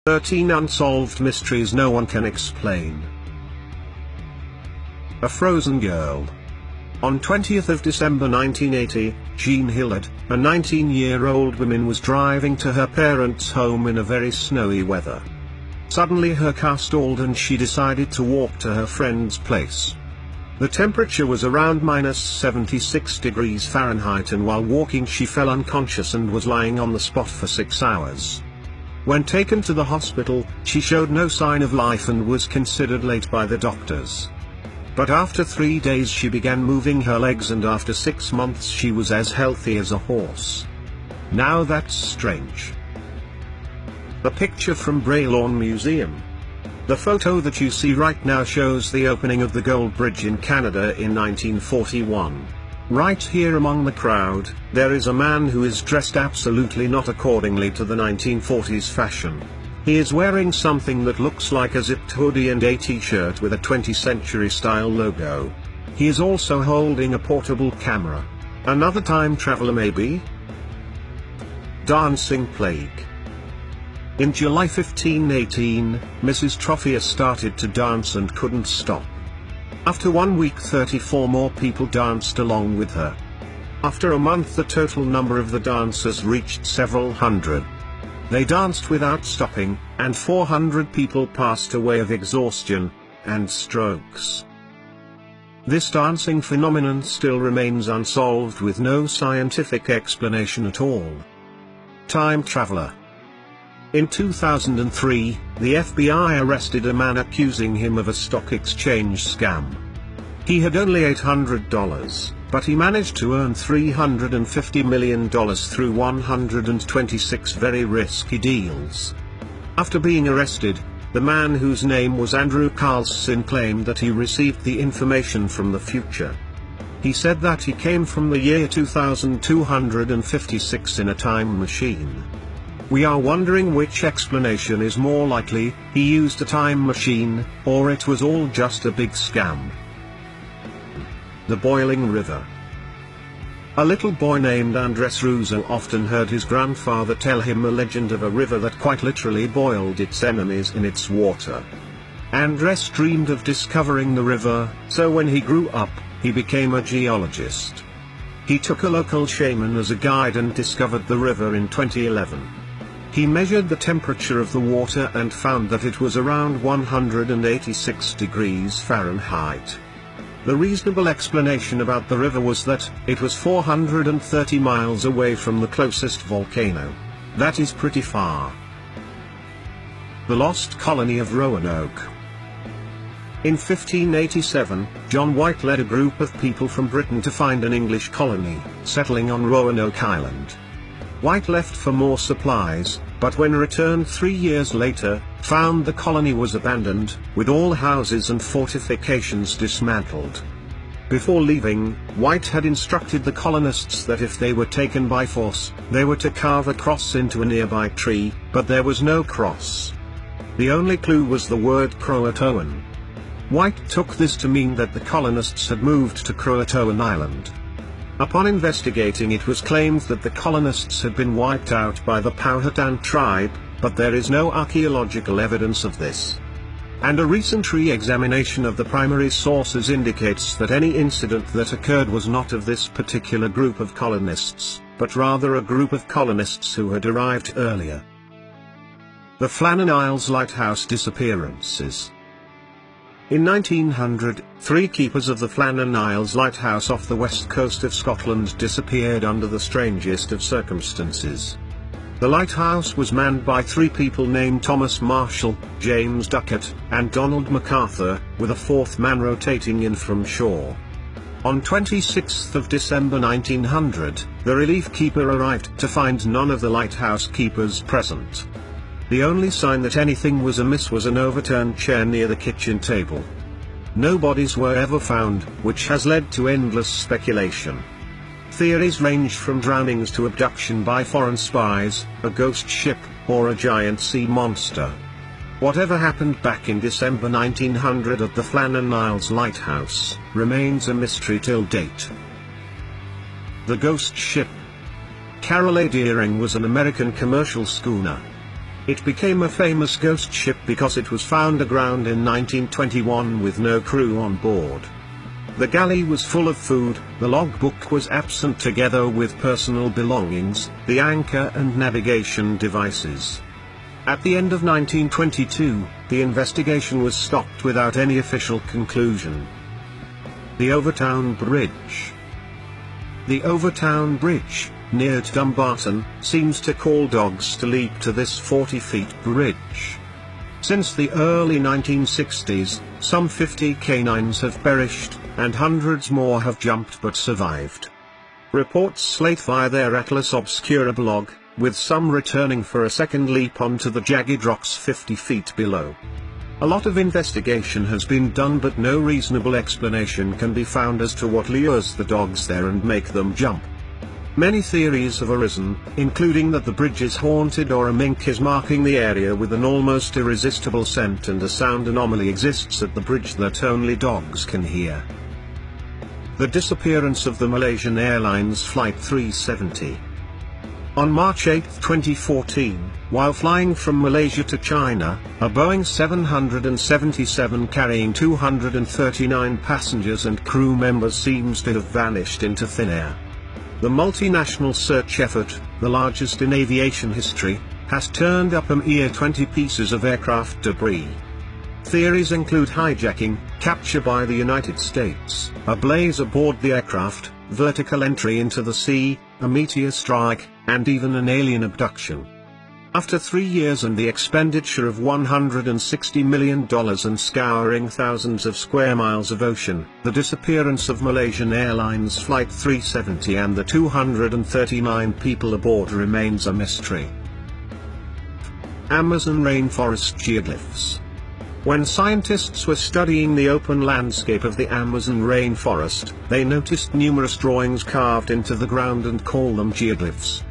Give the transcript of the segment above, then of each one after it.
13 Unsolved Mysteries No One Can Explain. A Frozen Girl. On 20th of December 1980, Jean Hillard, a 19-year-old woman, was driving to her parents' home in a very snowy weather. Suddenly her car stalled and she decided to walk to her friend's place. The temperature was around -76 degrees Fahrenheit, and while walking she fell unconscious and was lying on the spot for 6 hours. When taken to the hospital, she showed no sign of life and was considered late by the doctors. But after 3 days she began moving her legs, and after 6 months she was as healthy as a horse. Now that's strange. A picture from Bray Lawn Museum. The photo that you see right now shows the opening of the Gold Bridge in Canada in 1941. Right here among the crowd, there is a man who is dressed absolutely not accordingly to the 1940s fashion. He is wearing something that looks like a zipped hoodie and a t-shirt with a 20th century style logo. He is also holding a portable camera. Another time traveler maybe? Dancing Plague. In July 1518, Mrs. Trophea started to dance and couldn't stop. After 1 week 34 more people danced along with her. After a month the total number of the dancers reached several hundred. They danced without stopping, and 400 people passed away of exhaustion and strokes. This dancing phenomenon still remains unsolved, with no scientific explanation at all. Time traveler. In 2003, the FBI arrested a man accusing him of a stock exchange scam. He had only $800, but he managed to earn $350 million through 126 very risky deals. After being arrested, the man, whose name was Andrew Carlson, claimed that he received the information from the future. He said that he came from the year 2256 in a time machine. We are wondering which explanation is more likely: he used a time machine, or it was all just a big scam. The Boiling River. A little boy named Andres Russo often heard his grandfather tell him a legend of a river that quite literally boiled its enemies in its water. Andres dreamed of discovering the river, so when he grew up, he became a geologist. He took a local shaman as a guide and discovered the river in 2011. He measured the temperature of the water and found that it was around 186 degrees Fahrenheit. The reasonable explanation about the river was that it was 430 miles away from the closest volcano. That is pretty far. The Lost Colony of Roanoke. In 1587, John White led a group of people from Britain to find an English colony, settling on Roanoke Island. White left for more supplies, but when returned 3 years later, found the colony was abandoned, with all houses and fortifications dismantled. Before leaving, White had instructed the colonists that if they were taken by force, they were to carve a cross into a nearby tree, but there was no cross. The only clue was the word Croatoan. White took this to mean that the colonists had moved to Croatoan Island. Upon investigating, it was claimed that the colonists had been wiped out by the Powhatan tribe, but there is no archaeological evidence of this. And a recent re-examination of the primary sources indicates that any incident that occurred was not of this particular group of colonists, but rather a group of colonists who had arrived earlier. The Flannan Isles Lighthouse disappearances. In 1900, 3 keepers of the Flannan Isles lighthouse off the west coast of Scotland disappeared under the strangest of circumstances. The lighthouse was manned by 3 people named Thomas Marshall, James Duckett, and Donald MacArthur, with a 4th man rotating in from shore. On 26th of December 1900, the relief keeper arrived to find none of the lighthouse keepers present. The only sign that anything was amiss was an overturned chair near the kitchen table. No bodies were ever found, which has led to endless speculation. Theories range from drownings to abduction by foreign spies, a ghost ship, or a giant sea monster. Whatever happened back in December 1900 at the Flannan Isles Lighthouse remains a mystery till date. The ghost ship. Carol A. Deering was an American commercial schooner. It became a famous ghost ship because it was found aground in 1921 with no crew on board. The galley was full of food, the logbook was absent together with personal belongings, the anchor and navigation devices. At the end of 1922, the investigation was stopped without any official conclusion. The Overtown Bridge. The Overtown Bridge, near Dumbarton, seems to call dogs to leap to this 40-feet bridge. Since the early 1960s, some 50 canines have perished, and hundreds more have jumped but survived. Reports slate via their Atlas Obscura blog, with some returning for a second leap onto the jagged rocks 50 feet below. A lot of investigation has been done but no reasonable explanation can be found as to what lures the dogs there and make them jump. Many theories have arisen, including that the bridge is haunted or a mink is marking the area with an almost irresistible scent and a sound anomaly exists at the bridge that only dogs can hear. The disappearance of the Malaysian Airlines Flight 370. On March 8, 2014, while flying from Malaysia to China, a Boeing 777 carrying 239 passengers and crew members seems to have vanished into thin air. The multinational search effort, the largest in aviation history, has turned up a mere 20 pieces of aircraft debris. Theories include hijacking, capture by the United States, a blaze aboard the aircraft, vertical entry into the sea, a meteor strike, and even an alien abduction. After 3 years and the expenditure of $160 million and scouring thousands of square miles of ocean, the disappearance of Malaysian Airlines Flight 370 and the 239 people aboard remains a mystery. Amazon rainforest geoglyphs. When scientists were studying the open landscape of the Amazon rainforest, they noticed numerous drawings carved into the ground and called them geoglyphs.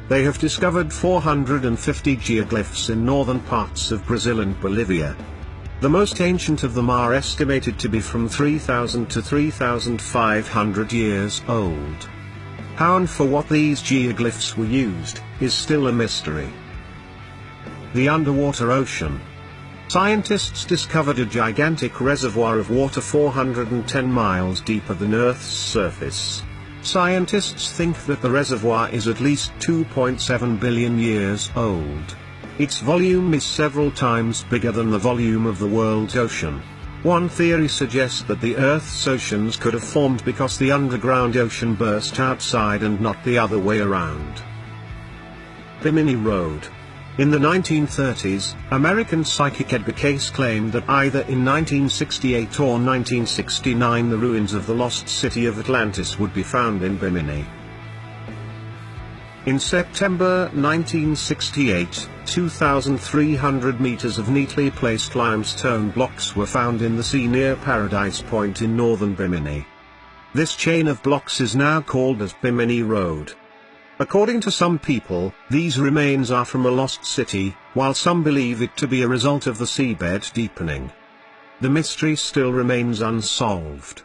They have discovered 450 geoglyphs in northern parts of Brazil and Bolivia. The most ancient of them are estimated to be from 3,000 to 3,500 years old. How and for what these geoglyphs were used, is still a mystery. The underwater ocean. Scientists discovered a gigantic reservoir of water 410 miles deeper than Earth's surface. Scientists think that the reservoir is at least 2.7 billion years old. Its volume is several times bigger than the volume of the world's ocean. One theory suggests that the Earth's oceans could have formed because the underground ocean burst outside and not the other way around. Bimini Road. In the 1930s, American psychic Edgar Cayce claimed that either in 1968 or 1969 the ruins of the lost city of Atlantis would be found in Bimini. In September 1968, 2,300 meters of neatly placed limestone blocks were found in the sea near Paradise Point in northern Bimini. This chain of blocks is now called as Bimini Road. According to some people, these remains are from a lost city, while some believe it to be a result of the seabed deepening. The mystery still remains unsolved.